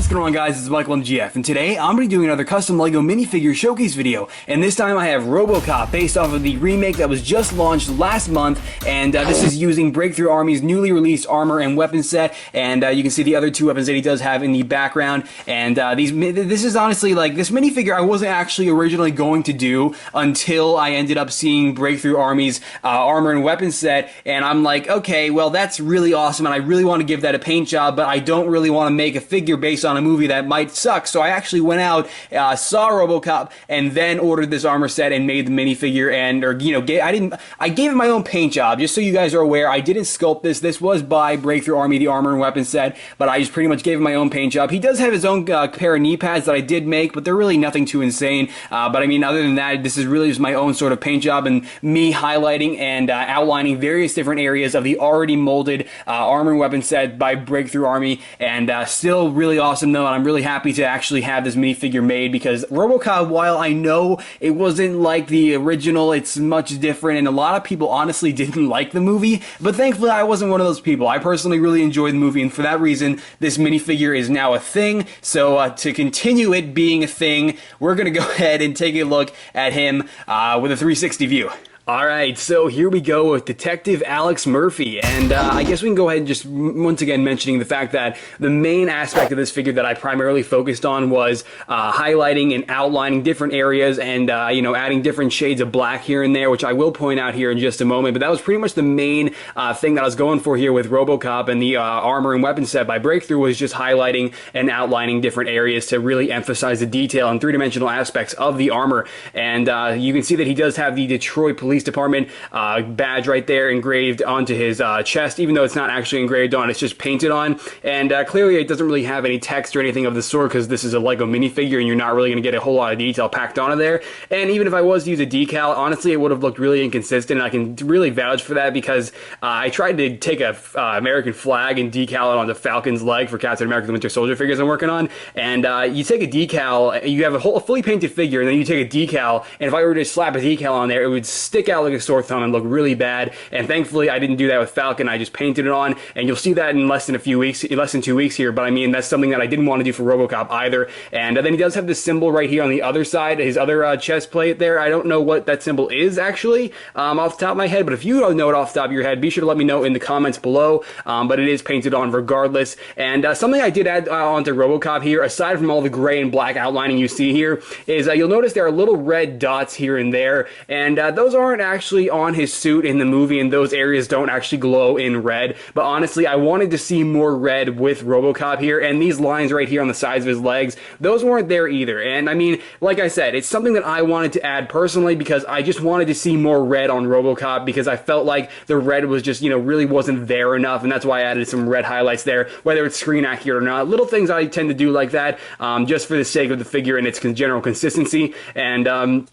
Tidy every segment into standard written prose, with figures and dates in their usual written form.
What's going on, guys? It's Michael MGF, and today I'm going to be doing another custom LEGO minifigure showcase video, and this time I have RoboCop based off of the remake that was just launched last month, and this is using Breakthrough Army's newly released armor and weapon set, and you can see the other two weapons that he does have in the background, and this is honestly, like, this minifigure I wasn't actually originally going to do until I ended up seeing Breakthrough Army's armor and weapon set, and I'm like, okay, well, that's really awesome, and I really want to give that a paint job, but I don't really want to make a figure based on a movie that might suck. So I actually went out, saw RoboCop, and then ordered this armor set and made the minifigure. And I gave it my own paint job. Just so you guys are aware, I didn't sculpt this. This was by Breakthrough Army, the armor and weapon set, but I just pretty much gave it my own paint job. He does have his own pair of knee pads that I did make, but they're really nothing too insane. But I mean, other than that, this is really just my own sort of paint job and me highlighting and outlining various different areas of the already molded armor and weapon set by Breakthrough Army, and still really awesome though, and I'm really happy to actually have this minifigure made, because RoboCop, while I know it wasn't like the original, it's much different, and a lot of people honestly didn't like the movie, but thankfully I wasn't one of those people. I personally really enjoyed the movie, and for that reason, this minifigure is now a thing. So to continue it being a thing, we're gonna go ahead and take a look at him with a 360 view. Alright, so here we go with Detective Alex Murphy, and I guess we can go ahead and just once again mentioning the fact that the main aspect of this figure that I primarily focused on was highlighting and outlining different areas and, you know, adding different shades of black here and there, which I will point out here in just a moment, but that was pretty much the main thing that I was going for here with RoboCop, and the armor and weapon set by Breakthrough was just highlighting and outlining different areas to really emphasize the detail and three-dimensional aspects of the armor, and you can see that he does have the Detroit Police Department badge right there engraved onto his chest, even though it's not actually engraved on, it's just painted on, and clearly it doesn't really have any text or anything of the sort, because this is a LEGO minifigure and you're not really going to get a whole lot of detail packed onto there. And even if I was to use a decal, honestly it would have looked really inconsistent, and I can really vouch for that, because I tried to take a American flag and decal it onto Falcon's leg for Captain America the Winter Soldier figures I'm working on, and you take a decal, you have a fully painted figure, and then you take a decal, and if I were to slap a decal on there, it would stick out like a sore thumb and look really bad. And thankfully I didn't do that with Falcon. I just painted it on, and you'll see that in less than 2 weeks here, but I mean, that's something that I didn't want to do for RoboCop either. And then he does have this symbol right here on the other side, his other chest plate there. I don't know what that symbol is actually off the top of my head, but if you don't know it off the top of your head, be sure to let me know in the comments below. But it is painted on regardless. And something I did add onto RoboCop here, aside from all the gray and black outlining you see here, is you'll notice there are little red dots here and there, and those aren't actually on his suit in the movie, and those areas don't actually glow in red. But honestly, I wanted to see more red with RoboCop here, and these lines right here on the sides of his legs, those weren't there either. And I mean, like I said, it's something that I wanted to add personally, because I just wanted to see more red on RoboCop, because I felt like the red was just, you know, really wasn't there enough, and that's why I added some red highlights there, whether it's screen accurate or not. Little things I tend to do like that, just for the sake of the figure and its general consistency. And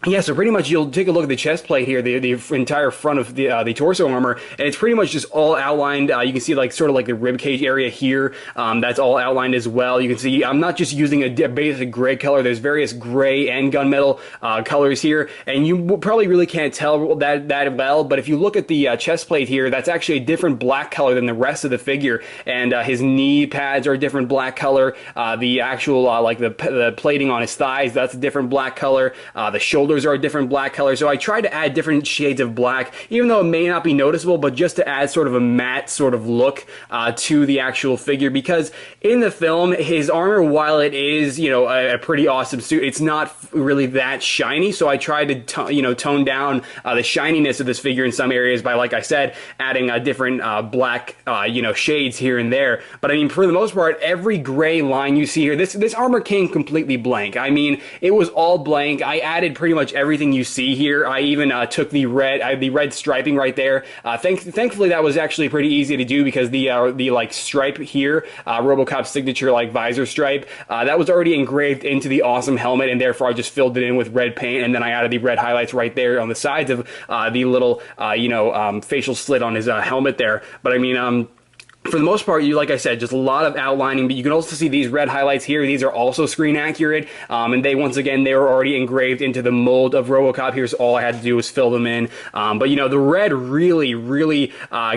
yeah, so pretty much you'll take a look at the chest plate here, the entire front of the torso armor, and it's pretty much just all outlined. You can see like sort of like the rib cage area here, that's all outlined as well. You can see I'm not just using a basic gray color, there's various gray and gunmetal colors here, and you probably really can't tell that well, but if you look at the chest plate here, that's actually a different black color than the rest of the figure, and his knee pads are a different black color, the actual like the plating on his thighs, that's a different black color, the shoulders are a different black color. So I tried to add different shades of black, even though it may not be noticeable, but just to add sort of a matte sort of look to the actual figure, because in the film, his armor, while it is, you know, a pretty awesome suit, it's not really that shiny, so I tried to, you know, tone down the shininess of this figure in some areas by, like I said, adding different black, you know, shades here and there. But I mean, for the most part, every gray line you see here, this armor came completely blank. I mean, it was all blank. I added pretty much everything you see here. I even took the red striping right there. Thankfully, that was actually pretty easy to do, because the like stripe here, RoboCop's signature like visor stripe, that was already engraved into the awesome helmet, and therefore I just filled it in with red paint, and then I added the red highlights right there on the sides of the little you know, facial slit on his helmet there. But I mean, for the most part, like I said, just a lot of outlining, but you can also see these red highlights here. These are also screen accurate, and once again, they were already engraved into the mold of RoboCop. Here's all I had to do was fill them in. But the red really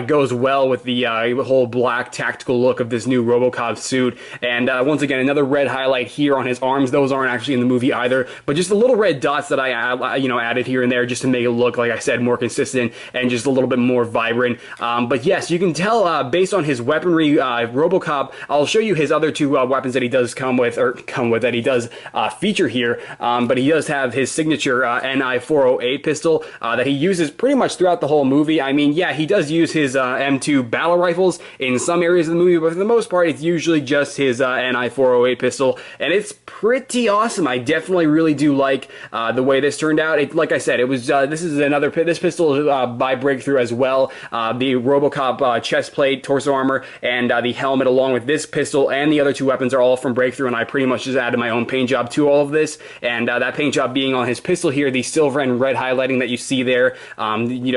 goes well with the whole black tactical look of this new RoboCop suit. And once again, another red highlight here on his arms. Those aren't actually in the movie either, but just the little red dots that I added here and there just to make it look, like I said, more consistent and just a little bit more vibrant. But yes, you can tell based on his weaponry, RoboCop. I'll show you his other two weapons that he does that he does feature here. But he does have his signature NI-408 pistol that he uses pretty much throughout the whole movie. I mean, yeah, he does use his M2 battle rifles in some areas of the movie, but for the most part, it's usually just his NI-408 pistol, and it's pretty awesome. I definitely really do like the way this turned out. Like I said, it was this pistol is by Breakthrough as well. The RoboCop chest plate, torso armor, and the helmet along with this pistol and the other two weapons are all from Breakthrough, and I pretty much just added my own paint job to all of this, and that paint job being on his pistol here, the silver and red highlighting that you see there,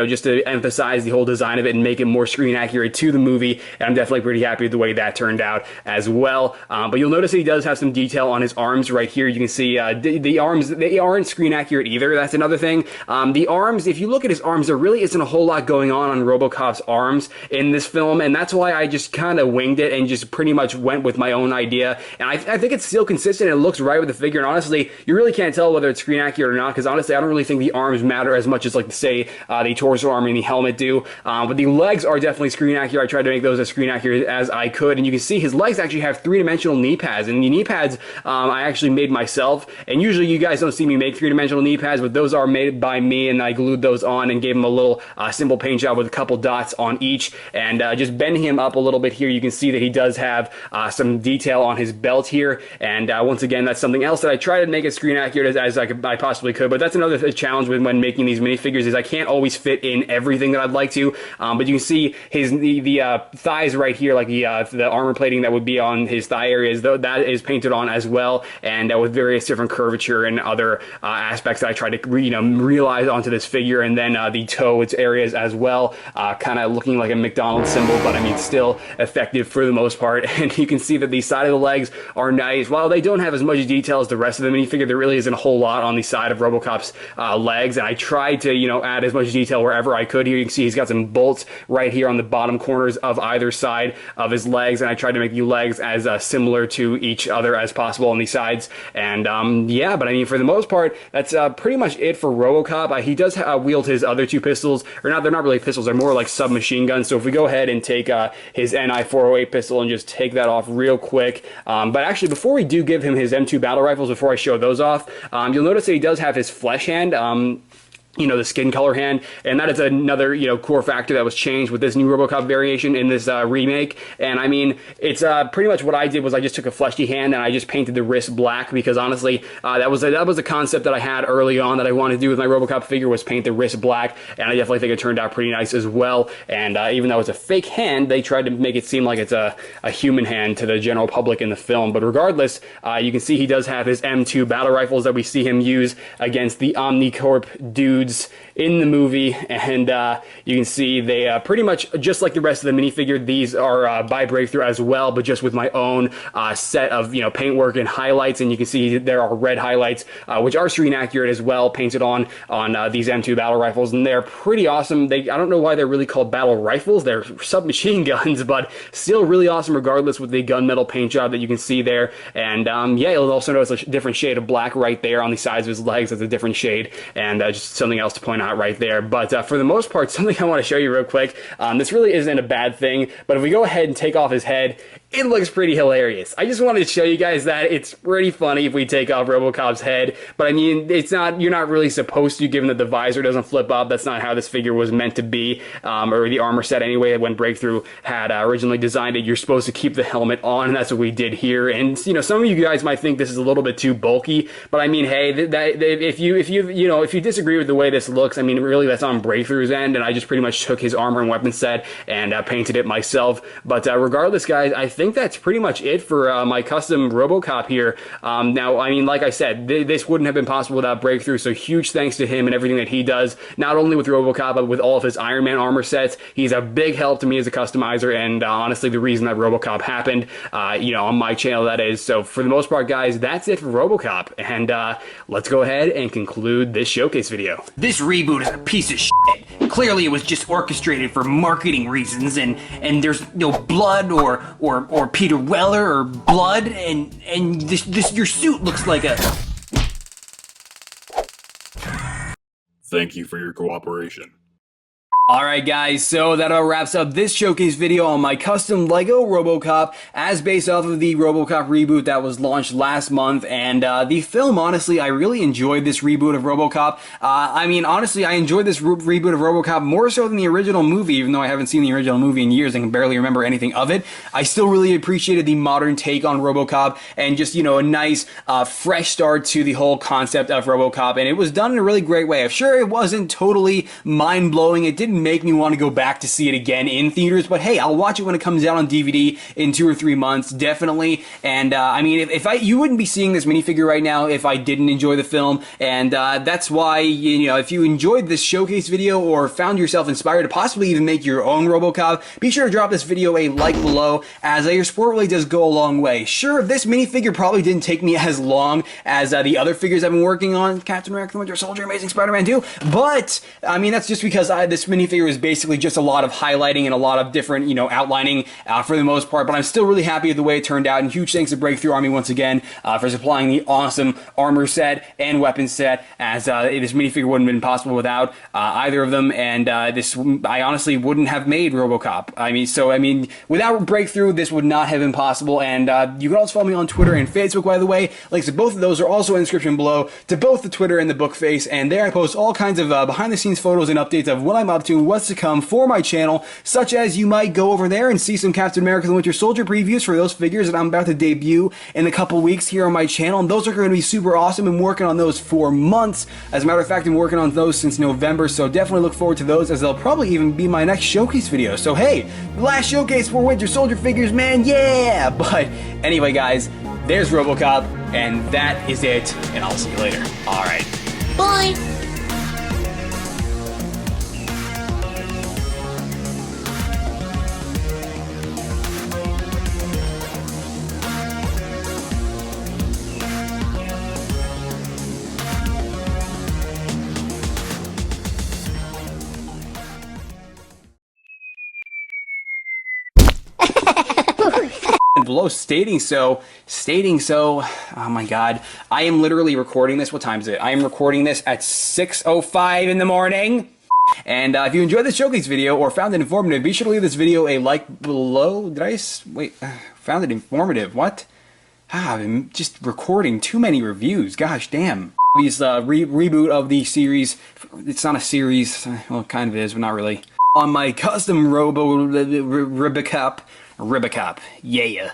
just to emphasize the whole design of it and make it more screen accurate to the movie, and I'm definitely pretty happy with the way that turned out as well. But you'll notice that he does have some detail on his arms right here. You can see the arms, they aren't screen accurate either. That's another thing. The arms, if you look at his arms, there really isn't a whole lot going on RoboCop's arms in this film, and that's why I just kind of winged it and just pretty much went with my own idea. And I think it's still consistent. It looks right with the figure, and honestly, you really can't tell whether it's screen accurate or not, because honestly, I don't really think the arms matter as much as, like, say, the torso armor and the helmet do. But the legs are definitely screen accurate. I tried to make those as screen accurate as I could, and you can see his legs actually have three-dimensional knee pads, and the knee pads I actually made myself, and usually you guys don't see me make three-dimensional knee pads, but those are made by me, and I glued those on and gave him a little simple paint job with a couple dots on each, and just bending him up a little bit here, you can see that he does have some detail on his belt here, and once again, that's something else that I try to make as screen accurate as I possibly could, but that's another challenge when making these minifigures, is I can't always fit in everything that I'd like to, but you can see the thighs right here, like the armor plating that would be on his thigh areas, though that is painted on as well, and with various different curvature and other aspects that I try to realize onto this figure, and then the toe, its areas as well, kind of looking like a McDonald's symbol, but I mean still effective for the most part. And you can see that the side of the legs are nice. While they don't have as much detail as the rest of the minifigure, there really isn't a whole lot on the side of RoboCop's legs, and I tried to add as much detail wherever I could. Here you can see he's got some bolts right here on the bottom corners of either side of his legs, and I tried to make the legs as similar to each other as possible on the sides. And yeah, but I mean, for the most part, that's pretty much it for RoboCop. He does wield his other two pistols, or not, they're not really pistols, they're more like submachine guns. So if we go ahead and take his NI-408 pistol and just take that off real quick. But actually, before we do give him his M2 battle rifles, before I show those off, you'll notice that he does have his flesh hand. The skin color hand, and that is another, core factor that was changed with this new RoboCop variation in this remake. And I mean, it's pretty much what I did was I just took a fleshy hand and I just painted the wrist black, because honestly, that was a concept that I had early on that I wanted to do with my RoboCop figure, was paint the wrist black, and I definitely think it turned out pretty nice as well. And even though it's a fake hand, they tried to make it seem like it's a human hand to the general public in the film. But regardless, you can see he does have his M2 battle rifles that we see him use against the Omnicorp dudes in the movie, and you can see they pretty much, just like the rest of the minifigure, these are by Breakthrough as well, but just with my own set of paintwork and highlights. And you can see there are red highlights, which are screen accurate as well, painted on these M2 battle rifles, and they're pretty awesome. I don't know why they're really called battle rifles, they're submachine guns, but still really awesome regardless, with the gunmetal paint job that you can see there. And yeah, you'll also notice a different shade of black right there on the sides of his legs. That's a different shade, and just something else to point out right there. But for the most part, something I want to show you real quick, this really isn't a bad thing, but if we go ahead and take off his head, it looks pretty hilarious. I just wanted to show you guys that it's pretty funny if we take off RoboCop's head, but I mean, you're not really supposed to, given that the visor doesn't flip up. That's not how this figure was meant to be, or the armor set anyway. When Breakthrough had originally designed it, you're supposed to keep the helmet on, and that's what we did here. And some of you guys might think this is a little bit too bulky, but I mean, hey, if you disagree with the way this looks, I mean, really that's on Breakthrough's end, and I just pretty much took his armor and weapon set and painted it myself. But regardless, guys, I think that's pretty much it for my custom RoboCop here. Now, I mean, like I said, this wouldn't have been possible without Breakthrough, so huge thanks to him and everything that he does, not only with RoboCop, but with all of his Iron Man armor sets. He's a big help to me as a customizer, and honestly, the reason that RoboCop happened, you know, on my channel, that is. So for the most part, guys, that's it for RoboCop, and let's go ahead and conclude this showcase video. This reboot is a piece of shit. Clearly it was just orchestrated for marketing reasons, and there's no blood or Peter Weller or blood, and this your suit looks like a... Thank you for your cooperation. Alright guys, so that wraps up this showcase video on my custom LEGO RoboCop as based off of the RoboCop reboot that was launched last month, and the film, honestly, I really enjoyed this reboot of RoboCop. I mean, honestly, I enjoyed this reboot of RoboCop more so than the original movie, even though I haven't seen the original movie in years and can barely remember anything of it. I still really appreciated the modern take on RoboCop and just, you know, a nice, fresh start to the whole concept of RoboCop, and it was done in a really great way. I'm sure it wasn't totally mind-blowing, it didn't make me want to go back to see it again in theaters, but hey, I'll watch it when it comes out on DVD in 2 or 3 months, definitely. And I mean, if you wouldn't be seeing this minifigure right now if I didn't enjoy the film, and that's why, you know, if you enjoyed this showcase video or found yourself inspired to possibly even make your own RoboCop, be sure to drop this video a like below, as your support really does go a long way. Sure, this minifigure probably didn't take me as long as the other figures I've been working on, Captain America, the Winter Soldier, Amazing Spider-Man 2, but I mean, that's just because this minifigure is basically just a lot of highlighting and a lot of different, you know, outlining for the most part, but I'm still really happy with the way it turned out, and huge thanks to Breakthrough Army once again for supplying the awesome armor set and weapon set, as this minifigure wouldn't have been possible without either of them, and I honestly wouldn't have made RoboCop. I mean, without Breakthrough, this would not have been possible, and you can also follow me on Twitter and Facebook, by the way. Links to both of those are also in the description below, to both the Twitter and the book face, and there I post all kinds of behind-the-scenes photos and updates of what I'm up to, what's to come for my channel, such as you might go over there and see some Captain America the Winter Soldier previews for those figures that I'm about to debut in a couple weeks here on my channel, and those are going to be super awesome. I'm working on those for months. As a matter of fact, I'm working on those since November, so definitely look forward to those, as they'll probably even be my next showcase video. So hey, the last showcase for Winter Soldier figures, man, yeah! But anyway, guys, there's RoboCop, and that is it, and I'll see you later. Alright. Bye! Below stating so, oh my god, I am literally recording this. What time is it? I am recording this at 6:05 in the morning. And if you enjoyed this showcase video or found it informative, be sure to leave this video a like below. Did I wait? Found it informative? What? I'm just recording too many reviews. Gosh damn. This reboot of the series. It's not a series. Well, it kind of is, but not really. On my custom RoboCop, yeah.